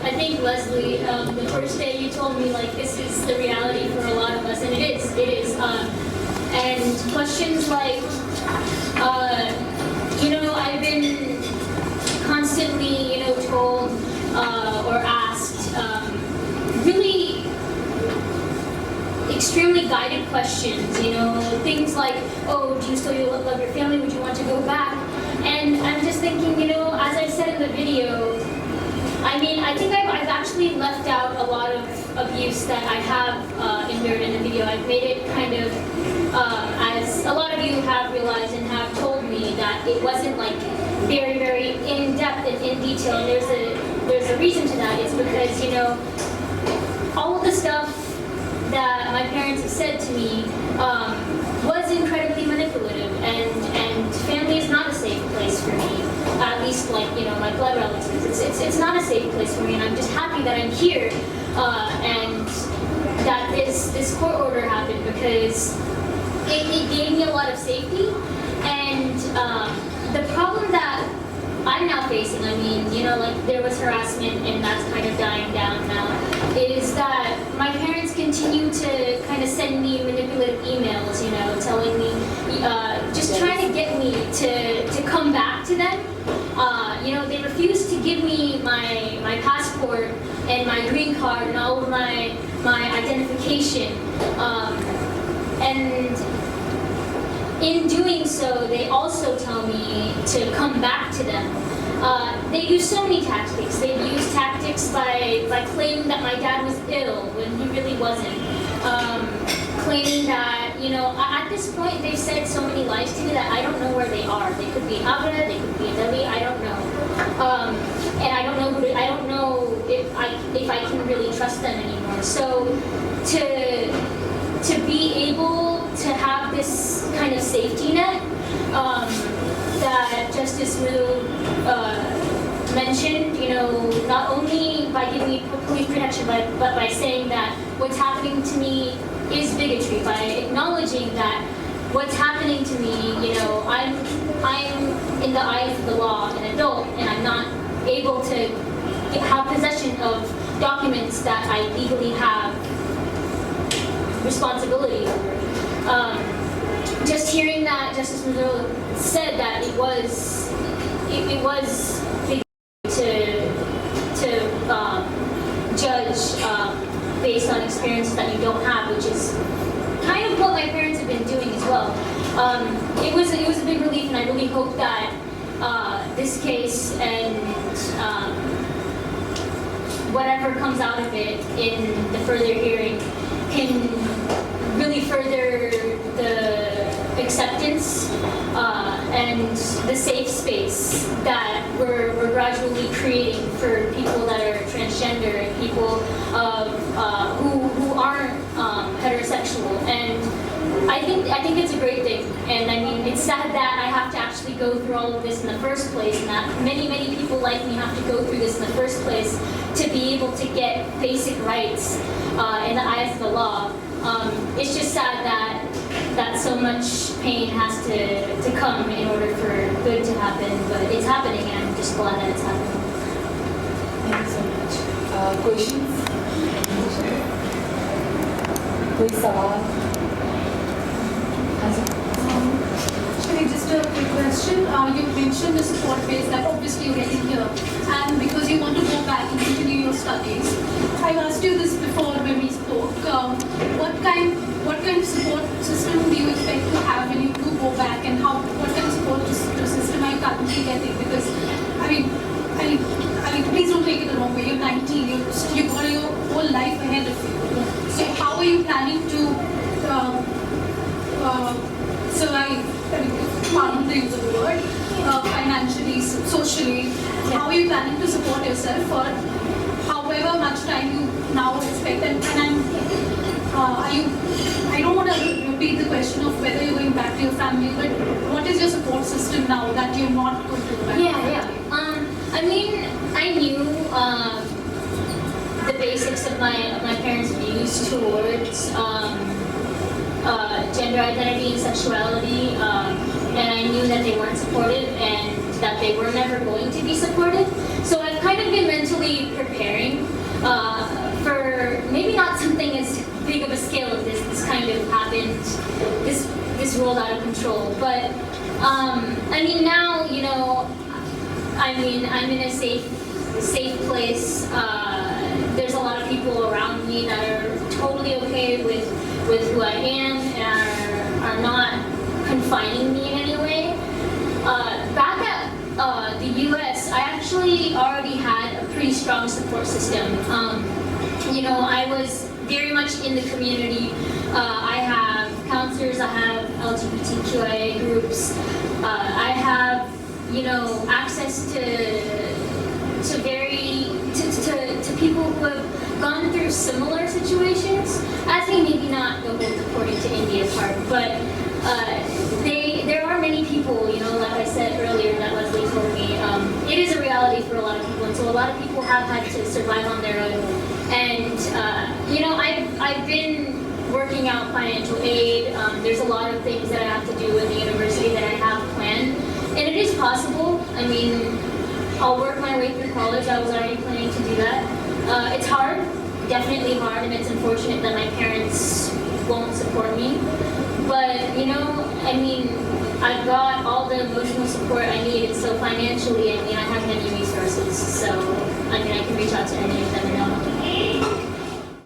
I think Leslie, the first day you told me like this is the reality for a lot of us, and it is. And questions like, I've been constantly, told or asked really extremely guided questions. Things like, oh, do you still love your family? Would you want to go back? And I'm just thinking, as I said in the video, I think I've actually left out a lot of abuse that I have endured in the video. I've made it kind of, as a lot of you have realized and have told me, that it wasn't like very, very in-depth and in detail. And there's a reason to that. It's because, all of the stuff that my parents have said to me was incredibly manipulative, and family is not a safe place for me. At least, like, my blood relatives. It's not a safe place for me, and I'm just happy that I'm here and that this court order happened, because it gave me a lot of safety. And the problem that I'm now facing, there was harassment and that's kind of dying down now, is that my parents continue to kind of send me manipulative emails, telling me, just trying to get me to come back to them. They refused to give me my passport and my green card and all of my identification. And in doing so, they also tell me to come back to them. They use so many tactics. They've used tactics by claiming that my dad was ill when he really wasn't. Claiming that, at this point, they've said so many lies to me that I don't know where they are. They could be in Agra, they could be in Delhi, I don't know. And I don't know if I can really trust them anymore. So to be able to have this kind of safety net that Justice Wu mentioned, not only by giving me police protection, but by saying that what's happening to me is bigotry, by acknowledging that what's happening to me, I'm in the eyes of the law an adult, and I'm not able to have possession of documents that I legally have responsibility over. Just hearing that Justice Mazur said that it was big to judge based on experiences that you don't have, which is kind of what my parents have been doing as well. It was a big relief, and I really hope that this case and whatever comes out of it in the further hearing can really further the acceptance and the safe space that we're gradually creating for people that are transgender and people who aren't heterosexual. And I think it's a great thing. And it's sad that I have to actually go through all of this in the first place, and that many people like me have to go through this in the first place to be able to get basic rights in the eyes of the law. It's just sad that so much pain has to come in order for good to happen, but it's happening, and I'm just glad that it's happening. Thank you so much. Questions? Please, Sawal. Shivy, just a quick question. You mentioned the support base that obviously you're getting here, and because you want to go back and continue your studies. I've asked you this before when we spoke. What kind of support system do you expect to have when you do go back, and what kind of support system are you currently getting? Because please don't take it the wrong way. You're 19. You've got your whole life ahead of you. So how are you planning to survive? Pardon the use of the word. Financially, socially. How are you planning to support yourself for however much time you now expect? I don't want to repeat the question of whether you're going back to your family, but what is your support system now that you're not going to go back to your family? I knew the basics of my parents' views towards gender identity and sexuality and I knew that they weren't supportive and that they were never going to be supported. So I've kind of been mentally preparing for maybe not something as big of a scale as this kind of happened, this rolled out of control. But I mean, now, you know, I mean, I'm in a safe place. There's a lot of people around me that are totally okay with who I am and are not confining me in any way. Back at the U.S., I actually already had a pretty strong support system. You know, I was very much in the community. I have counselors, I have LGBTQIA groups, I have, you know, access to people who have gone through similar situations. As they maybe not go both according to India's part, but there are many people, you know, like I said earlier, that Leslie told me, it is a reality for a lot of people, and so a lot of people have had to survive on their own. And you know, I've been working out financial aid. There's a lot of things that I have to do with the university that I have planned, and it is possible. I mean, I'll work my way through college. I was already planning to do that. It's hard, definitely hard, and it's unfortunate that my parents won't support me. But, you know, I mean, I've got all the emotional support I need, and so financially, I mean, I have many resources. So, I mean, I can reach out to any of them and help.